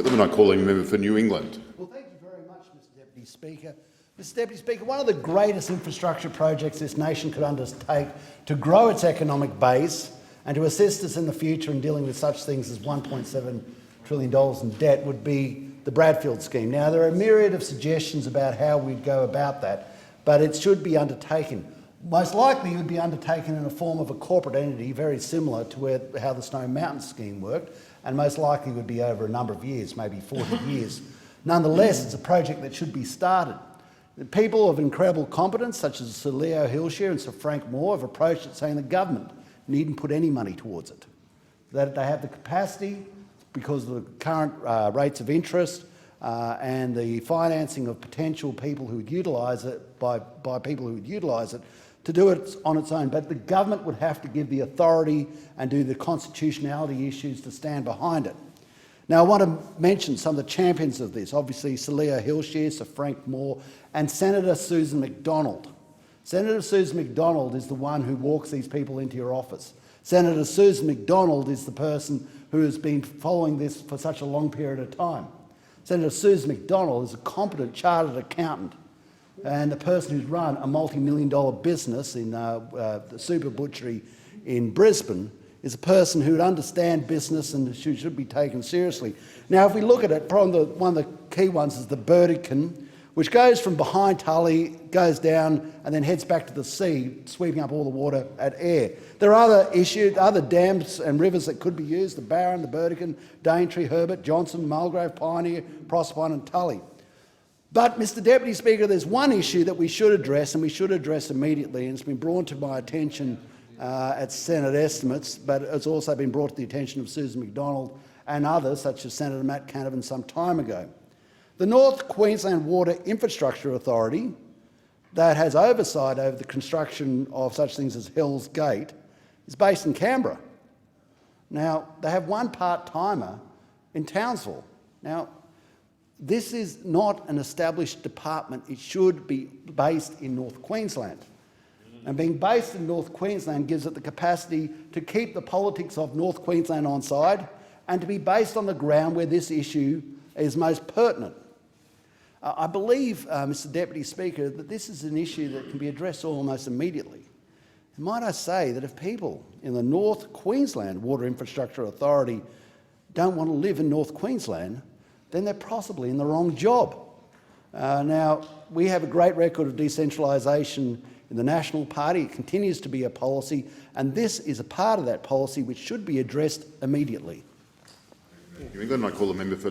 England, and I call him member for New England. Well, thank you very much, Mr Deputy Speaker. Mr Deputy Speaker, one of the greatest infrastructure projects this nation could undertake to grow its economic base and to assist us in the future in dealing with such things as $1.7 trillion in debt would be the Bradfield Scheme. Now, there are a myriad of suggestions about how we'd go about that, but it should be undertaken. Most likely it would be undertaken in a form of a corporate entity very similar to how the Snow Mountain Scheme worked, and most likely would be over a number of years, maybe 40 years. Nonetheless, it's a project that should be started. The people of incredible competence, such as Sir Leo Hilshire and Sir Frank Moore, have approached it saying the government needn't put any money towards it. That they have the capacity, because of the current rates of interest and the financing of potential people who would utilise it by people who would utilise it, to do it on its own. But the government would have to give the authority and do the constitutionality issues to stand behind it. Now, I want to mention some of the champions of this. Obviously, Sir Leo Hilshire, Sir Frank Moore, and Senator Susan McDonald. Senator Susan McDonald is the one who walks these people into your office. Senator Susan McDonald is the person who has been following this for such a long period of time. Senator Susan McDonald is a competent chartered accountant and the person who's run a multi-million-dollar business in the super butchery in Brisbane is a person who would understand business and should be taken seriously. Now, if we look at it, probably one of the key ones is the Burdekin, which goes from behind Tully, goes down and then heads back to the sea, sweeping up all the water at air. There are other issues, other dams and rivers that could be used, the Barron, the Burdekin, Daintree, Herbert, Johnson, Mulgrave, Pioneer, Proserpine and Tully. But, Mr Deputy Speaker, there's one issue that we should address, and we should address immediately, and it's been brought to my attention at Senate estimates, but it's also been brought to the attention of Susan McDonald and others, such as Senator Matt Canavan some time ago. The North Queensland Water Infrastructure Authority, that has oversight over the construction of such things as Hell's Gate, is based in Canberra. Now, they have one part-timer in Townsville. Now, this is not an established department. It should be based in North Queensland. And being based in North Queensland gives it the capacity to keep the politics of North Queensland on side and to be based on the ground where this issue is most pertinent. I believe, Mr Deputy Speaker, that this is an issue that can be addressed almost immediately. And might I say that if people in the North Queensland Water Infrastructure Authority don't want to live in North Queensland, then they're possibly in the wrong job. Now, we have a great record of decentralisation in the National Party. It continues to be a policy, and this is a part of that policy which should be addressed immediately. New England, I call the member for